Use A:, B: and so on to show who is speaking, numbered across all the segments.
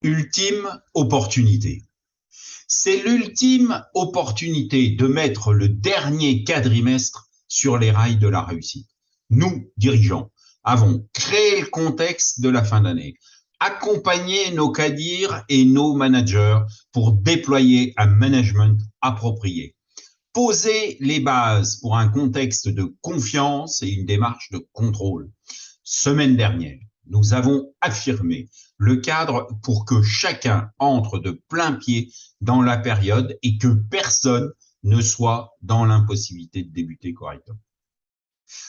A: Ultime opportunité. C'est l'ultime opportunité de mettre le dernier quadrimestre sur les rails de la réussite. Nous, dirigeants, avons créé le contexte de la fin d'année, accompagné nos cadres et nos managers pour déployer un management approprié, poser les bases pour un contexte de confiance et une démarche de contrôle. Semaine dernière, nous avons affirmé le cadre pour que chacun entre de plein pied dans la période et que personne ne soit dans l'impossibilité de débuter correctement.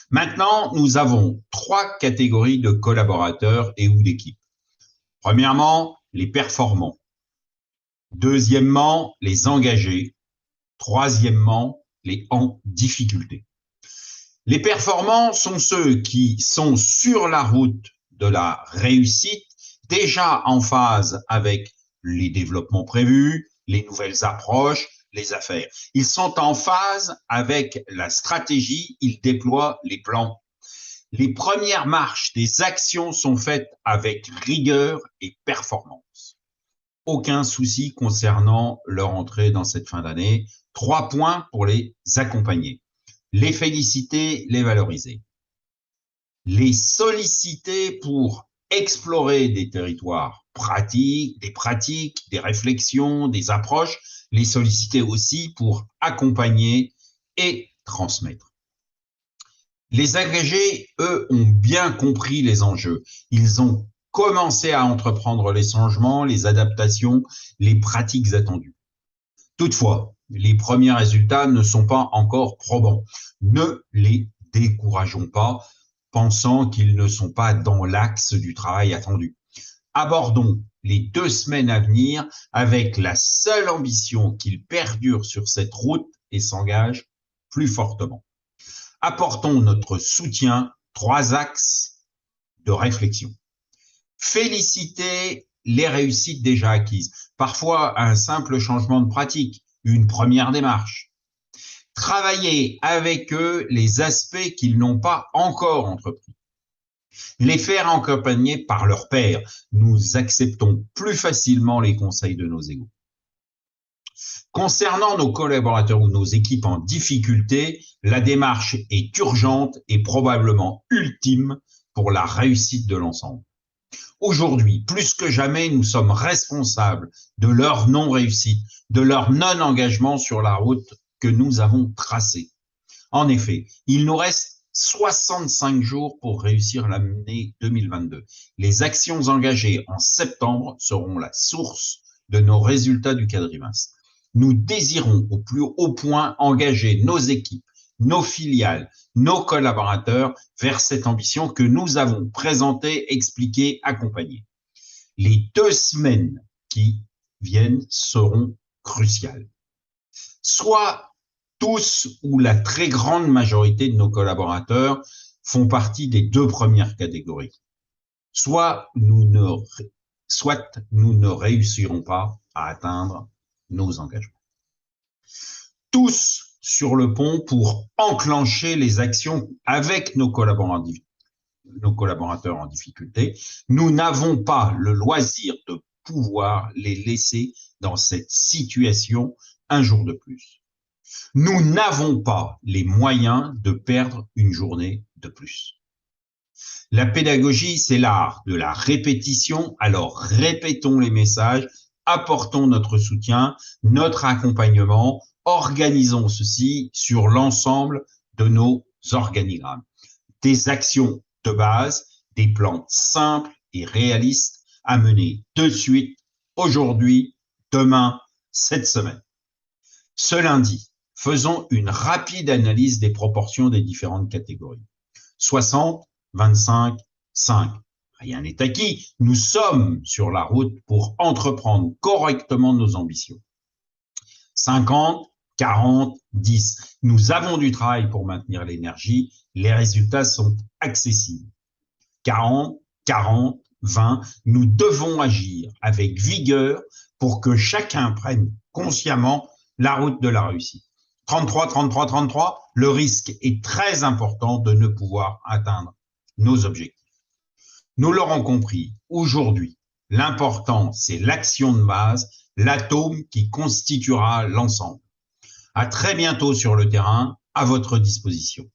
A: Maintenant, nous avons 3 catégories de collaborateurs et ou d'équipes. Premièrement, les performants. Deuxièmement, les engagés. Troisièmement, les en difficulté. Les performants sont ceux qui sont sur la route de la réussite, déjà en phase avec les développements prévus, les nouvelles approches, les affaires. Ils sont en phase avec la stratégie, ils déploient les plans. Les premières marches des actions sont faites avec rigueur et performance. Aucun souci concernant leur entrée dans cette fin d'année. 3 points pour les accompagner. Les féliciter, les valoriser. Les solliciter pour explorer des territoires pratiques, des réflexions, des approches. Les solliciter aussi pour accompagner et transmettre. Les engagés, eux, ont bien compris les enjeux. Ils ont commencé à entreprendre les changements, les adaptations, les pratiques attendues. Toutefois, les premiers résultats ne sont pas encore probants. Ne les décourageons pas, pensant qu'ils ne sont pas dans l'axe du travail attendu. Abordons les 2 semaines à venir avec la seule ambition qu'ils perdurent sur cette route et s'engagent plus fortement. Apportons notre soutien, 3 axes de réflexion. Féliciter les réussites déjà acquises, parfois un simple changement de pratique, une première démarche. Travailler avec eux les aspects qu'ils n'ont pas encore entrepris. Les faire accompagner par leurs pairs. Nous acceptons plus facilement les conseils de nos égaux. Concernant nos collaborateurs ou nos équipes en difficulté, la démarche est urgente et probablement ultime pour la réussite de l'ensemble. Aujourd'hui, plus que jamais, nous sommes responsables de leur non-réussite, de leur non-engagement sur la route que nous avons tracée. En effet, il nous reste 65 jours pour réussir l'année 2022. Les actions engagées en septembre seront la source de nos résultats du quadrimestre. Nous désirons au plus haut point engager nos équipes, nos filiales, nos collaborateurs vers cette ambition que nous avons présentée, expliquée, accompagnée. Les 2 semaines qui viennent seront cruciales. Soit tous ou la très grande majorité de nos collaborateurs font partie des 2 premières catégories. Soit nous ne réussirons pas à atteindre nos engagements. Tous sur le pont pour enclencher les actions avec nos collaborateurs en difficulté. Nous n'avons pas le loisir de pouvoir les laisser dans cette situation un jour de plus. Nous n'avons pas les moyens de perdre une journée de plus. La pédagogie, c'est l'art de la répétition, alors répétons les messages, apportons notre soutien, notre accompagnement, organisons ceci sur l'ensemble de nos organigrammes. Des actions de base, des plans simples et réalistes à mener de suite, aujourd'hui, demain, cette semaine. Ce lundi, faisons une rapide analyse des proportions des différentes catégories. 60, 25, 5. Rien n'est acquis. Nous sommes sur la route pour entreprendre correctement nos ambitions. 50, 40, 10. Nous avons du travail pour maintenir l'énergie. Les résultats sont accessibles. 40, 40, 20. Nous devons agir avec vigueur pour que chacun prenne consciemment la route de la réussite. 33, 33, 33. Le risque est très important de ne pouvoir atteindre nos objectifs. Nous l'aurons compris, aujourd'hui, L'important, c'est l'action de base, l'atome qui constituera l'ensemble. À très bientôt sur le terrain, à votre disposition.